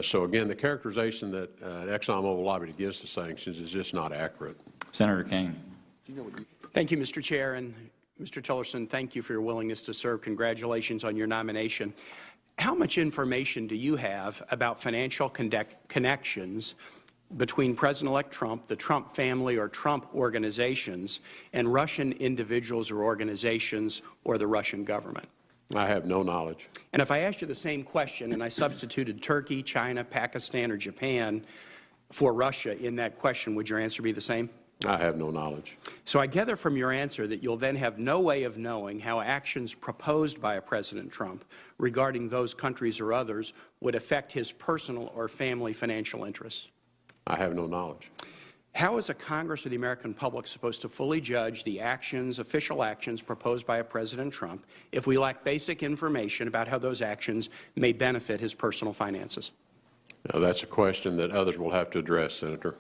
So again, the characterization that ExxonMobil lobbied against the sanctions is just not accurate. Senator Kaine. Thank you, Mr. Chair. And Mr. Tillerson, thank you for your willingness to serve. Congratulations on your nomination. How much information do you have about financial connections between President-elect Trump, the Trump family or Trump organizations, and Russian individuals or organizations or the Russian government? I have no knowledge. And if I asked you the same question and I substituted Turkey, China, Pakistan, or Japan for Russia in that question, would your answer be the same? I have no knowledge. So I gather from your answer that you'll then have no way of knowing how actions proposed by President Trump regarding those countries or others would affect his personal or family financial interests. I have no knowledge. How is a Congress or the American public supposed to fully judge the actions, official actions proposed by a President Trump if we lack basic information about how those actions may benefit his personal finances? Now, that's a question that others will have to address, Senator.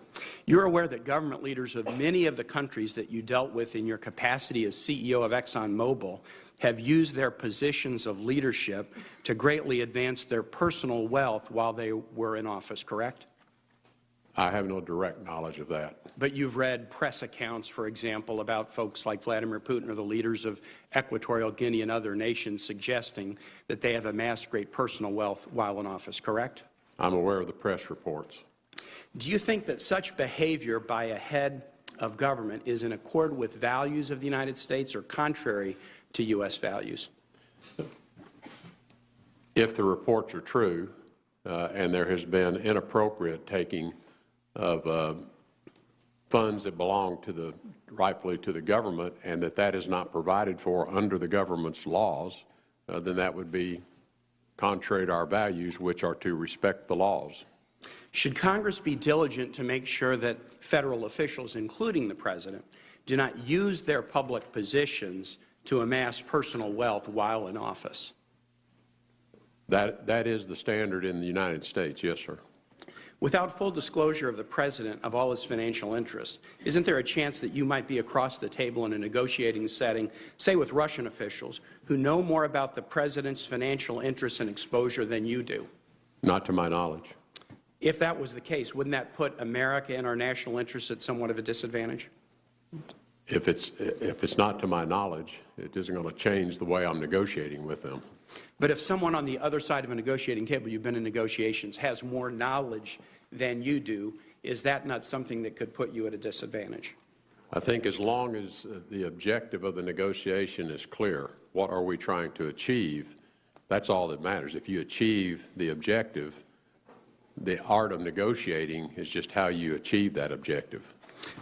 You're aware that government leaders of many of the countries that you dealt with in your capacity as CEO of ExxonMobil have used their positions of leadership to greatly advance their personal wealth while they were in office, correct? I have no direct knowledge of that. But you've read press accounts, for example, about folks like Vladimir Putin or the leaders of Equatorial Guinea and other nations suggesting that they have amassed great personal wealth while in office, correct? I'm aware of the press reports. Do you think that such behavior by a head of government is in accord with values of the United States or contrary to U.S. values? If the reports are true and there has been inappropriate taking of funds that belong to rightfully to the government and that is not provided for under the government's laws, then that would be contrary to our values, which are to respect the laws. Should Congress be diligent to make sure that federal officials, including the President, do not use their public positions to amass personal wealth while in office? That is the standard in the United States, yes, sir. Without full disclosure of the President of all his financial interests, isn't there a chance that you might be across the table in a negotiating setting, say with Russian officials, who know more about the President's financial interests and exposure than you do? Not to my knowledge. If that was the case, wouldn't that put America and our national interests at somewhat of a disadvantage? If it's not to my knowledge, it isn't going to change the way I'm negotiating with them. But if someone on the other side of a negotiating table, you've been in negotiations, has more knowledge than you do, is that not something that could put you at a disadvantage? I think as long as the objective of the negotiation is clear, what are we trying to achieve, that's all that matters. If you achieve the objective, the art of negotiating is just how you achieve that objective.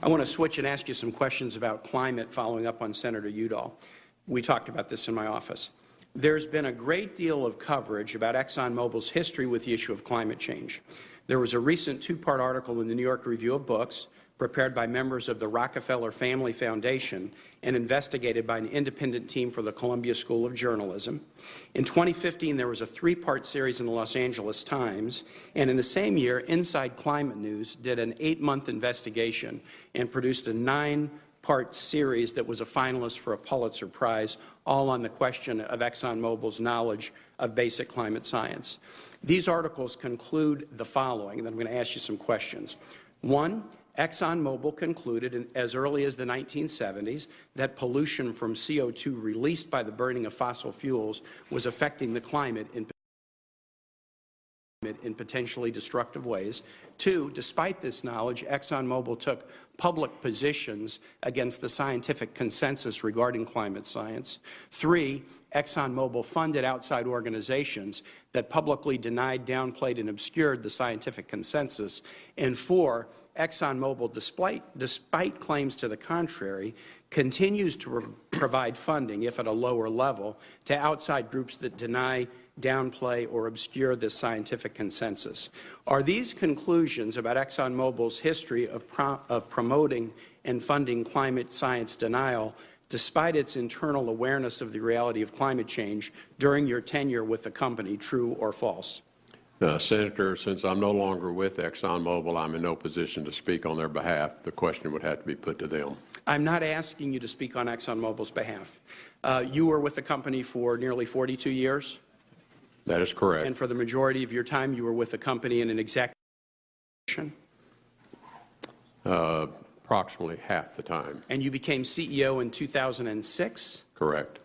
I want to switch and ask you some questions about climate following up on Senator Udall. We talked about this in my office. There's been a great deal of coverage about ExxonMobil's history with the issue of climate change. There was a recent two-part article in the New York Review of Books prepared by members of the Rockefeller Family Foundation and investigated by an independent team for the Columbia School of Journalism. In 2015, there was a three-part series in the Los Angeles Times, and in the same year, Inside Climate News did an 8-month investigation and produced a 9-part series that was a finalist for a Pulitzer Prize, all on the question of ExxonMobil's knowledge of basic climate science. These articles conclude the following, and then I'm going to ask you some questions. 1, ExxonMobil concluded as early as the 1970s that pollution from CO2 released by the burning of fossil fuels was affecting the climate in potentially destructive ways. 2, despite this knowledge, ExxonMobil took public positions against the scientific consensus regarding climate science. 3, ExxonMobil funded outside organizations that publicly denied, downplayed, and obscured the scientific consensus. And 4, ExxonMobil, despite claims to the contrary, continues to provide funding, if at a lower level, to outside groups that deny, downplay, or obscure this scientific consensus. Are these conclusions about ExxonMobil's history of promoting and funding climate science denial, despite its internal awareness of the reality of climate change during your tenure with the company, true or false? Senator, since I'm no longer with ExxonMobil, I'm in no position to speak on their behalf. The question would have to be put to them. I'm not asking you to speak on ExxonMobil's behalf. You were with the company for nearly 42 years? That is correct. And for the majority of your time, you were with the company in an executive position? Approximately half the time. And you became CEO in 2006? Correct.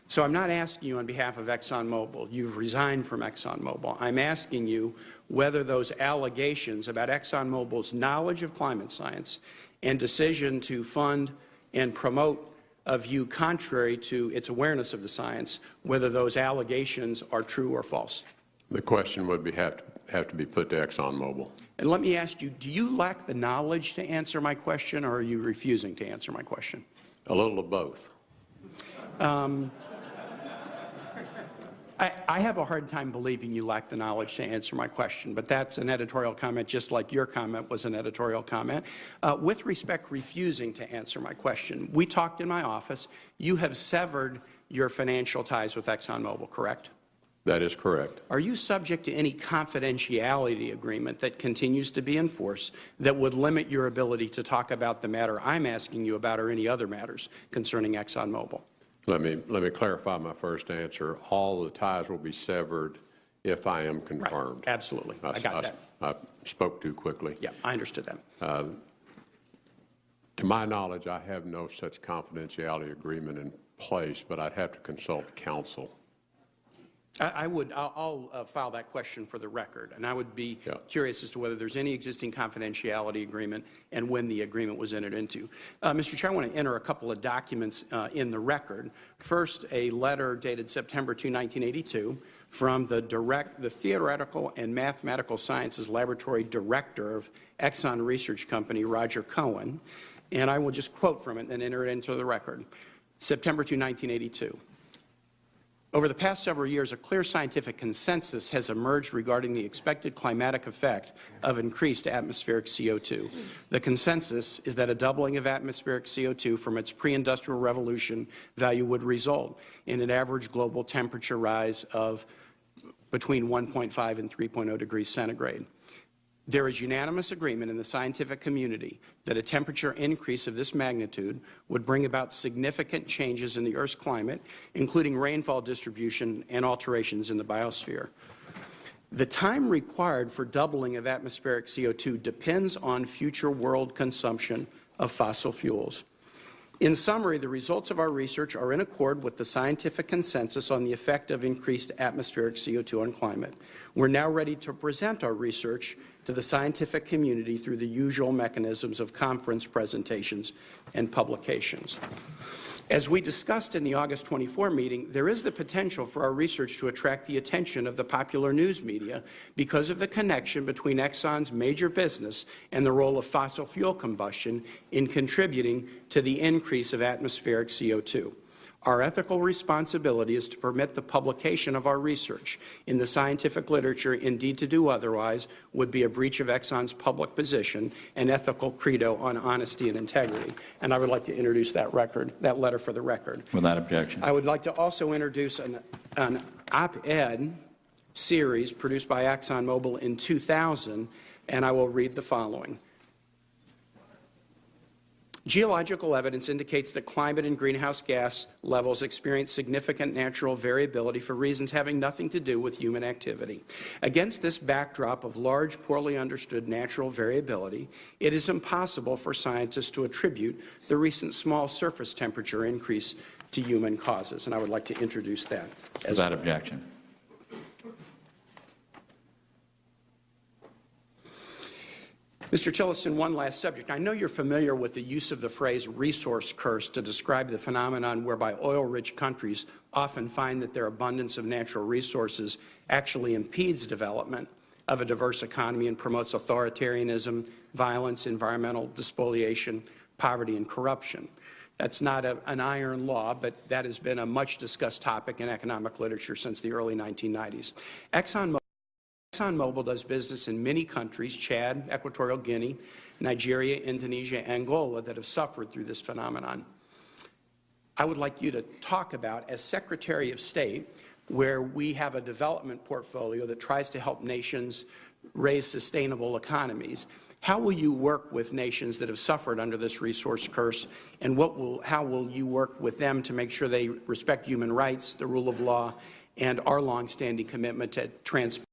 So I'm not asking you on behalf of ExxonMobil. You've resigned from ExxonMobil. I'm asking you whether those allegations about ExxonMobil's knowledge of climate science and decision to fund and promote a view contrary to its awareness of the science, whether those allegations are true or false. The question would have to be put to ExxonMobil. And let me ask you, do you lack the knowledge to answer my question, or are you refusing to answer my question? A little of both. I have a hard time believing you lack the knowledge to answer my question, but that's an editorial comment just like your comment was an editorial comment. With respect, refusing to answer my question, we talked in my office. You have severed your financial ties with ExxonMobil, correct? That is correct. Are you subject to any confidentiality agreement that continues to be enforced that would limit your ability to talk about the matter I'm asking you about or any other matters concerning ExxonMobil? Let me clarify my first answer. All the ties will be severed if I am confirmed. Right. Absolutely. I got that. I spoke too quickly. Yeah, I understood that. To my knowledge, I have no such confidentiality agreement in place, but I'd have to consult counsel. I'll file that question for the record, and I would be curious as to whether there's any existing confidentiality agreement and when the agreement was entered into. Mr. Chair, I want to enter a couple of documents in the record. First, a letter dated September 2, 1982, from the Theoretical and Mathematical Sciences Laboratory Director of Exxon Research Company, Roger Cohen, and I will just quote from it and then enter it into the record. September 2, 1982. Over the past several years, a clear scientific consensus has emerged regarding the expected climatic effect of increased atmospheric CO2. The consensus is that a doubling of atmospheric CO2 from its pre-industrial revolution value would result in an average global temperature rise of between 1.5 and 3.0 degrees centigrade. There is unanimous agreement in the scientific community that a temperature increase of this magnitude would bring about significant changes in the Earth's climate, including rainfall distribution and alterations in the biosphere. The time required for doubling of atmospheric CO2 depends on future world consumption of fossil fuels. In summary, the results of our research are in accord with the scientific consensus on the effect of increased atmospheric CO2 on climate. We're now ready to present our research to the scientific community through the usual mechanisms of conference presentations and publications. As we discussed in the August 24 meeting, there is the potential for our research to attract the attention of the popular news media because of the connection between Exxon's major business and the role of fossil fuel combustion in contributing to the increase of atmospheric CO2. Our ethical responsibility is to permit the publication of our research in the scientific literature. Indeed, to do otherwise would be a breach of Exxon's public position and ethical credo on honesty and integrity. And I would like to introduce that letter for the record. Without objection. I would like to also introduce an op-ed series produced by ExxonMobil in 2000, and I will read the following. Geological evidence indicates that climate and greenhouse gas levels experience significant natural variability for reasons having nothing to do with human activity. Against this backdrop of large, poorly understood natural variability, it is impossible for scientists to attribute the recent small surface temperature increase to human causes. And I would like to introduce that as Without objection. Mr. Tillerson, one last subject. I know you're familiar with the use of the phrase resource curse to describe the phenomenon whereby oil-rich countries often find that their abundance of natural resources actually impedes development of a diverse economy and promotes authoritarianism, violence, environmental despoliation, poverty, and corruption. That's not an iron law, but that has been a much-discussed topic in economic literature since the early 1990s. ExxonMobil does business in many countries, Chad, Equatorial Guinea, Nigeria, Indonesia, Angola, that have suffered through this phenomenon. I would like you to talk about, as Secretary of State, where we have a development portfolio that tries to help nations raise sustainable economies, how will you work with nations that have suffered under this resource curse, and how will you work with them to make sure they respect human rights, the rule of law, and our longstanding commitment to transparency